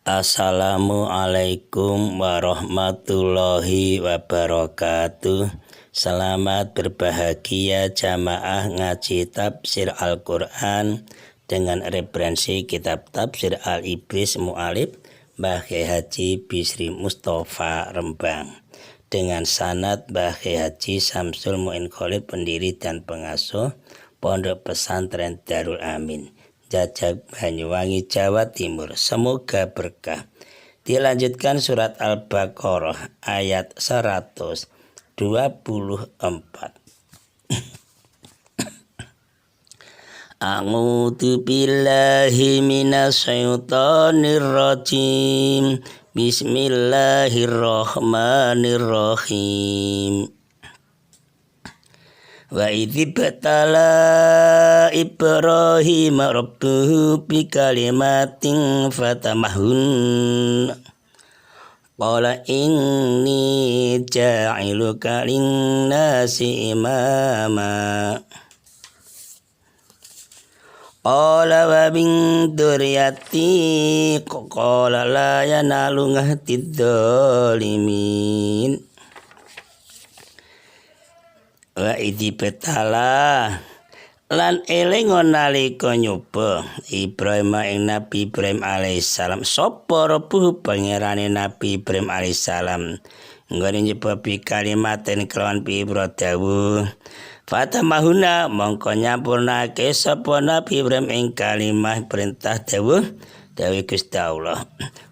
Assalamualaikum warahmatullahi wabarakatuh. Selamat berbahagia jamaah ngaji tafsir Al-Quran dengan referensi kitab tafsir Al-Ibris Mu'alib Mbah Kiai Haji Bisri Mustafa Rembang, dengan sanad Mbah Kiai Haji Samsul Mu'in Khalid, pendiri dan pengasuh Pondok Pesantren Darul Amin, Jajak, Banyuwangi, Jawa Timur. Semoga berkah. Dilanjutkan surat Al-Baqarah ayat 124. A'udzu billahi minasyaitonir rajim. Bismillahirrahmanirrahim. Wa idzi batala Ibrahim rabbuhu bi kalimatin fatamahun qala inni ja'iluka linnasi imama qala wa min dzurriyyati qala la yanalu ngahdidz zalimin. Wa idzi betala lan eling nalika nyoba Ibrahim ing Nabi Ibrahim alaihissalam sapa Rabbuh pangerane Nabi Ibrahim alaihissalam nggone nyoba bi kalimaten kelawan pira dawuh fatamahuna mongko nyampurnake sapa Nabi Ibrahim ing kalimah perintah dawuh Gusti Allah.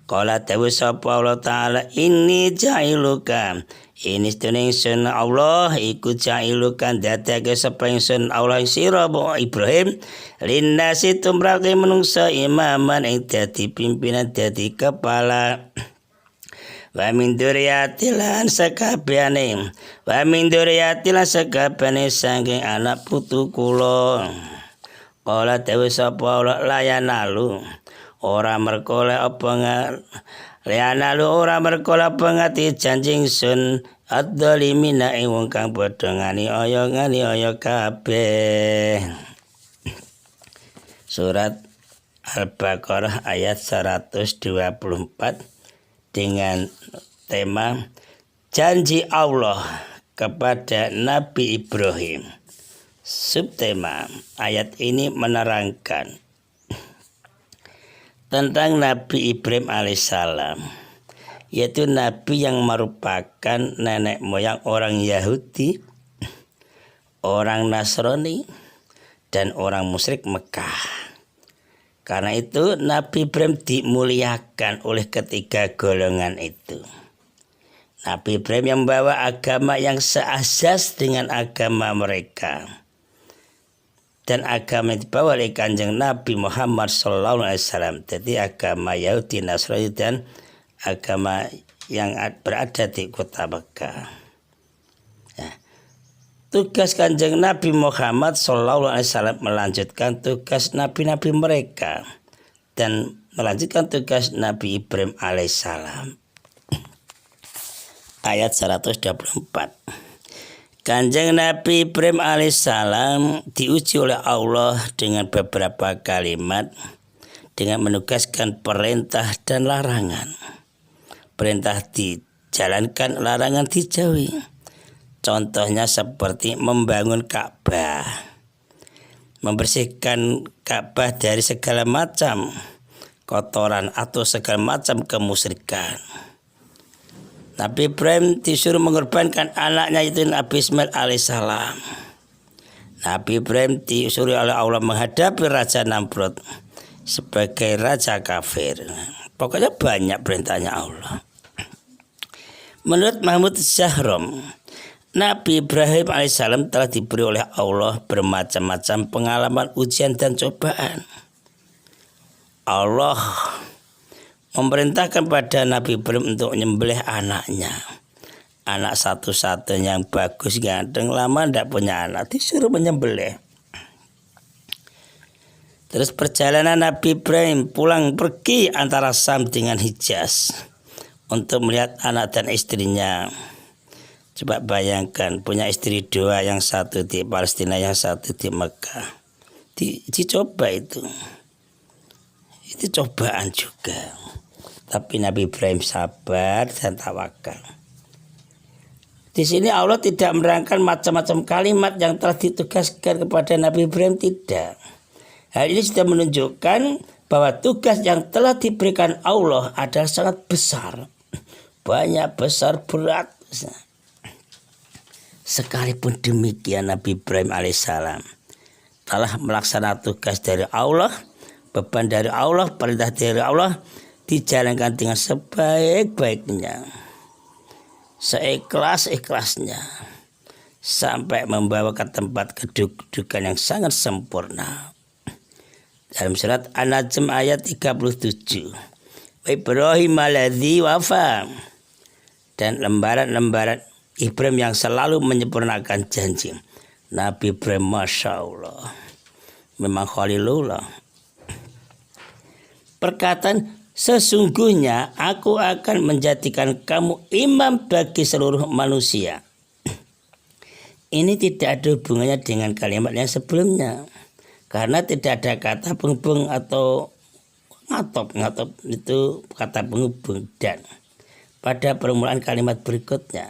Qala dawuh sapa Allah taala inni ja'iluka ini sedene ingsun Allah iku ja'ilukan dadake sapa ingsun Allah sira Ibrahim linnasi tumrake menungsa imaman ing dadi pimpinan dadi kepala wa min dzurriyyati lan sakabehane saking anak putu kula. Qala dawuh sapa Allah layanalu ora merkole apa Leanalu ora merkola pengati janjing sun ad-dhalimina ing wong kang padha nganiaya kabeh. Surat Al-Baqarah ayat 124 dengan tema janji Allah kepada Nabi Ibrahim. Subtema ayat ini menerangkan tentang Nabi Ibrahim alaihissalam, yaitu Nabi yang merupakan nenek moyang orang Yahudi, orang Nasrani, dan orang musyrik Mekah. Karena itu Nabi Ibrahim dimuliakan oleh ketiga golongan itu. Nabi Ibrahim yang membawa agama yang seasas dengan agama mereka, dan agama yang dibawa oleh Kanjeng Nabi Muhammad SAW. Jadi agama Yahudi, Nasrani, dan agama yang berada di kota Mekah. Ya. Tugas Kanjeng Nabi Muhammad SAW melanjutkan tugas nabi-nabi mereka dan melanjutkan tugas Nabi Ibrahim alaihissalam. Ayat 124. Kanjeng Nabi Ibrahim alaihissalam diuji oleh Allah dengan beberapa kalimat dengan menugaskan perintah dan larangan. Perintah dijalankan, larangan dijauhi. Contohnya seperti membangun Ka'bah, membersihkan Ka'bah dari segala macam kotoran atau segala macam kemusyrikan. Nabi Ibrahim disuruh mengorbankan anaknya itu Nabi Ismail alaihissalam. Nabi Ibrahim disuruh oleh Allah menghadapi Raja Namrud sebagai raja kafir. Pokoknya banyak perintahnya Allah. Menurut Mahmud Zahrom, Nabi Ibrahim alaihissalam telah diberi oleh Allah bermacam-macam pengalaman ujian dan cobaan. Allah memerintahkan pada Nabi Ibrahim untuk menyembelih anaknya, anak satu-satunya yang bagus, ganteng, lama tidak punya anak, disuruh menyembelih. Terus perjalanan Nabi Ibrahim pulang pergi antara Sam dengan Hijaz untuk melihat anak dan istrinya. Coba bayangkan punya istri dua, yang satu di Palestina, yang satu di Mekah. Dicoba itu cobaan juga. Tapi Nabi Ibrahim sabar dan tawakal. Di sini Allah tidak menerangkan macam-macam kalimat yang telah ditugaskan kepada Nabi Ibrahim, tidak. Hal ini sudah menunjukkan bahwa tugas yang telah diberikan Allah adalah sangat besar. Banyak, besar, berat. Sekalipun demikian Nabi Ibrahim alaihissalam telah melaksanakan tugas dari Allah, beban dari Allah, perintah dari Allah, dijalankan dengan sebaik-baiknya, seikhlas-ikhlasnya, sampai membawa ke tempat kedudukan yang sangat sempurna. Dalam surat An-Najm ayat 37, Ibrahim alladzi wafa, dan lembaran-lembaran Ibrahim yang selalu menyempurnakan janji. Nabi Ibrahim Masya Allah memang Khalilullah. Perkataan sesungguhnya aku akan menjadikan kamu imam bagi seluruh manusia, ini tidak ada hubungannya dengan kalimat yang sebelumnya, karena tidak ada kata penghubung atau ngatop itu kata penghubung. Dan pada permulaan kalimat berikutnya,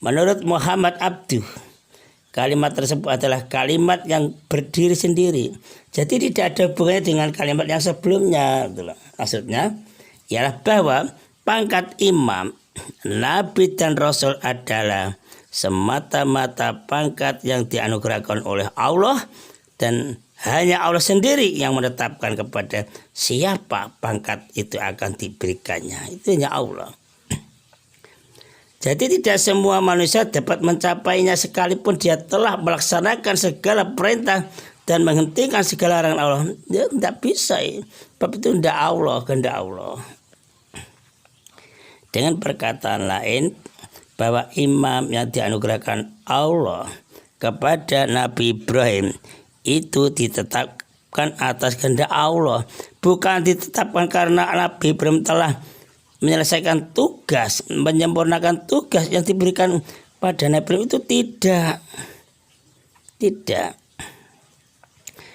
menurut Muhammad Abduh, kalimat tersebut adalah kalimat yang berdiri sendiri. Jadi tidak ada hubungannya dengan kalimat yang sebelumnya. Maksudnya ialah bahwa pangkat imam, nabi dan rasul adalah semata-mata pangkat yang dianugerahkan oleh Allah, dan hanya Allah sendiri yang menetapkan kepada siapa pangkat itu akan diberikannya. Itu hanya Allah. Jadi tidak semua manusia dapat mencapainya sekalipun dia telah melaksanakan segala perintah dan menghentikan segala larangan Allah. Dia tidak bisa. Sebab itu tidak Allah, kehendak Allah. Dengan perkataan lain, bahwa imam yang dianugerahkan Allah kepada Nabi Ibrahim itu ditetapkan atas kehendak Allah, bukan ditetapkan karena Nabi Ibrahim telah menyelesaikan tugas, menyempurnakan tugas yang diberikan pada Nabi Ibrahim. Itu tidak.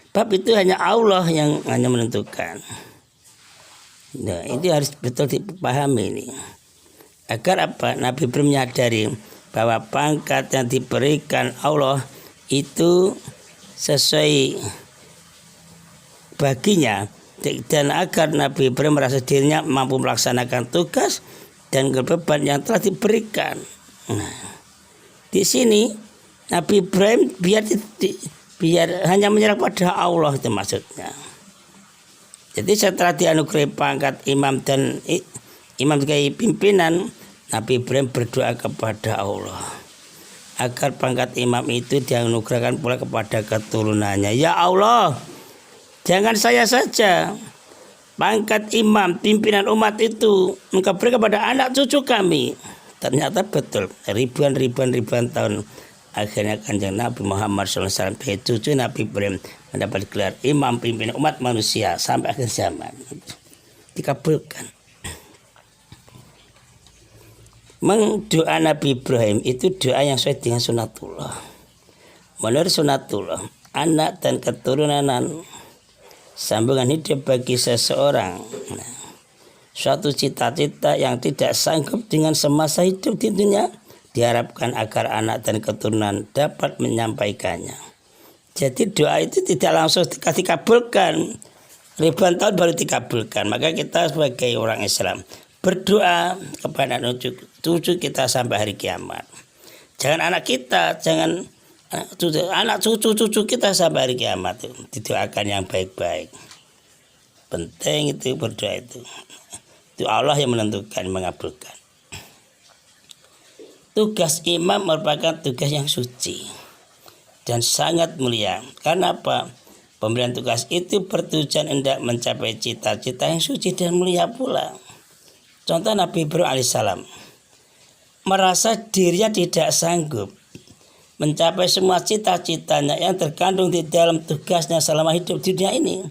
Bab itu hanya Allah yang hanya menentukan. Nah, ini harus betul dipahami ini. Agar apa? Nabi Ibrahim menyadari bahwa pangkat yang diberikan Allah itu sesuai baginya, dan agar Nabi Ibrahim merasa dirinya mampu melaksanakan tugas dan beban yang telah diberikan. Nah, di sini Nabi Ibrahim biar hanya menyerah pada Allah, itu maksudnya. Jadi setelah dianugerahi pangkat imam dan imam sebagai pimpinan, Nabi Ibrahim berdoa kepada Allah agar pangkat imam itu dianugerahkan pula kepada keturunannya. Ya Allah, jangan saya saja, pangkat imam, pimpinan umat itu Engkau beri kepada anak cucu kami. Ternyata betul, ribuan tahun akhirnya Kanjeng Nabi Muhammad SAW sebagai cucu Nabi Ibrahim mendapat gelar imam, pimpinan umat manusia sampai akhir zaman. Dikabulkan. Doa Nabi Ibrahim itu doa yang sesuai dengan sunatullah. Menurut sunatullah, anak dan keturunan sambungan hidup bagi seseorang. Nah, suatu cita-cita yang tidak sanggup dengan semasa hidup di dunia, diharapkan agar anak dan keturunan dapat menyampaikannya. Jadi doa itu tidak langsung dikabulkan, ribuan tahun baru dikabulkan. Maka kita sebagai orang Islam berdoa kepada anak cucu kita sampai hari kiamat. Jangan anak kita, jangan anak cucu kita sampai hari kiamat itu didoakan yang baik-baik. Penting itu berdoa itu. Itu Allah yang menentukan, mengabulkan. Tugas imam merupakan tugas yang suci dan sangat mulia. Karena apa? Pemberian tugas itu bertujuan hendak mencapai cita-cita yang suci dan mulia pula. Contoh Nabi Ibrahim alaihissalam merasa dirinya tidak sanggup mencapai semua cita-citanya yang terkandung di dalam tugasnya selama hidup di dunia ini.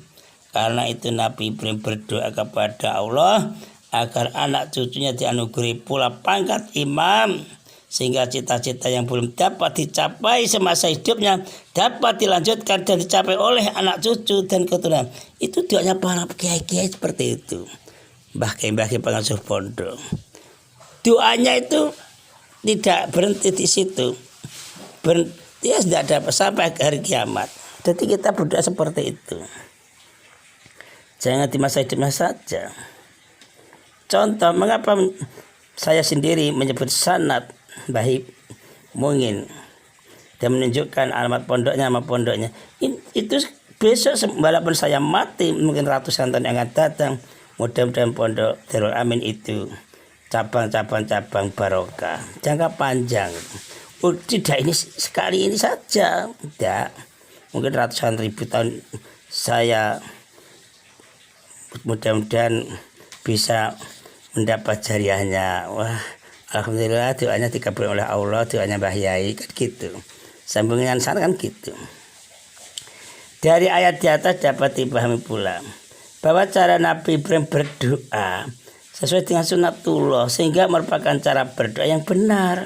Karena itu Nabi Ibrahim berdoa kepada Allah agar anak cucunya dianugerahi pula pangkat imam, sehingga cita-cita yang belum dapat dicapai semasa hidupnya dapat dilanjutkan dan dicapai oleh anak cucu dan keturunan. Itu doanya para kiai-kiai seperti itu. mbah pengasuh pondok. Doanya itu tidak berhenti di situ. Dia tidak dapat sampai hari kiamat. Jadi kita berdoa seperti itu. Jangan di masa hidupnya saja. Contoh, mengapa saya sendiri menyebut sanad Mbah Mungin dan menunjukkan alamat pondoknya, nama pondoknya. Itu besok walaupun saya mati, mungkin ratusan tahun yang akan datang, mudah-mudahan pondok Darul Amin itu cabang-cabang barokah jangka panjang. Oh, tidak ini sekali ini saja, tidak. Mungkin ratusan ribu tahun saya mudah-mudahan bisa mendapat jariahnya. Wah, alhamdulillah doanya dikabulkan oleh Allah, doanya Mbah Yai kan gitu. Sambungan sana kan gitu. Dari ayat di atas dapat dipahami pula bahwa cara Nabi Ibrahim berdoa sesuai dengan sunatullah sehingga merupakan cara berdoa yang benar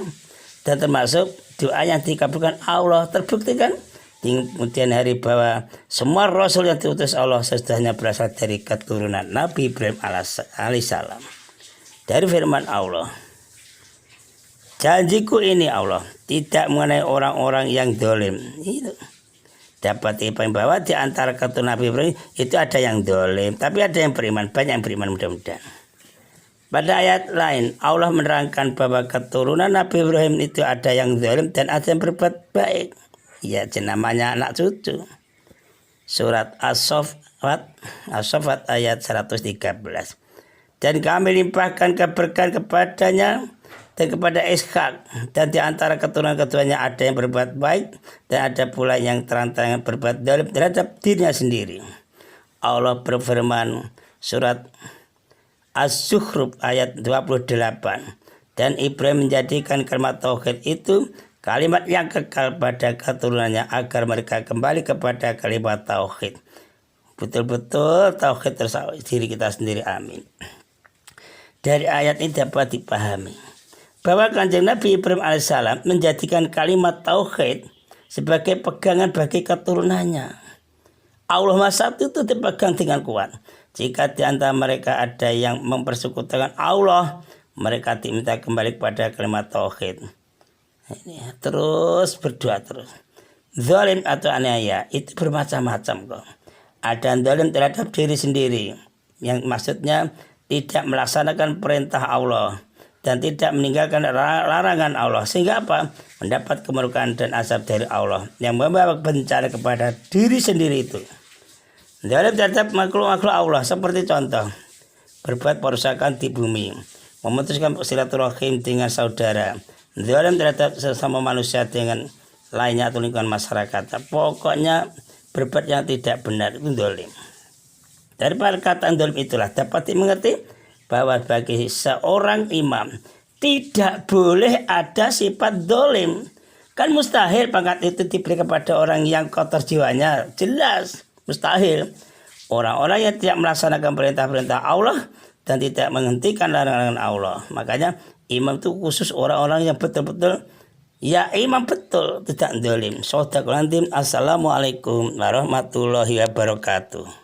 dan termasuk doa yang dikabulkan Allah. Terbuktikan di kemudian hari bahwa semua rasul yang diutus Allah sesudahnya berasal dari keturunan Nabi Ibrahim alaihissalam. Dari firman Allah, janjiku ini Allah tidak mengenai orang-orang yang dolim. Itu dapat dipahami bahwa di antara keturunan Nabi Ibrahim itu ada yang dolim, tapi ada yang beriman, banyak yang beriman mudah-mudahan. Pada ayat lain Allah menerangkan bahwa keturunan Nabi Ibrahim itu ada yang dolim dan ada yang berbuat baik. Ya, namanya anak cucu. Surat As-Saffat ayat 113. Dan kami limpahkan keberkahan kepadanya dan kepada Ishak, dan di antara keturunan-keturunannya ada yang berbuat baik dan ada pula yang terang-terangan berbuat zalim terhadap dirinya sendiri. Allah berfirman surat Az-Zukhruf ayat 28. Dan Ibrahim menjadikan kalimat tauhid itu kalimat yang kekal pada keturunannya agar mereka kembali kepada kalimat tauhid. Betul-betul tauhid tersawai diri kita sendiri. Amin. Dari ayat ini dapat dipahami bahwa Kanjeng Nabi Ibrahim alaihissalam menjadikan kalimat tauhid sebagai pegangan bagi keturunannya. Allah Maha Satu itu dipegang dengan kuat. Jika di antara mereka ada yang mempersekutukan Allah, mereka diminta kembali kepada kalimat tauhid. Ini terus berdoa terus. Zalim atau aniaya itu bermacam-macam kok. Ada zalim terhadap diri sendiri, yang maksudnya tidak melaksanakan perintah Allah dan tidak meninggalkan larangan Allah, sehingga apa? Mendapat kemurkaan dan azab dari Allah yang membawa bencana kepada diri sendiri itu. Zalim terhadap makhluk-makhluk Allah seperti contoh berbuat perusakan di bumi, memutuskan silaturahim dengan saudara, zalim terhadap sesama manusia dengan lainnya atau lingkungan masyarakat. Pokoknya berbuat yang tidak benar itu zalim. Dari perkataan zalim itulah dapat dimengerti bahwa bagi seorang imam tidak boleh ada sifat zalim. Kan mustahil pangkat itu diberi kepada orang yang kotor jiwanya, jelas mustahil. Orang-orang yang tidak melaksanakan perintah-perintah Allah dan tidak menghentikan larangan Allah. Makanya imam itu khusus orang-orang yang betul-betul ya imam betul, tidak zalim. Assalamualaikum warahmatullahi wabarakatuh.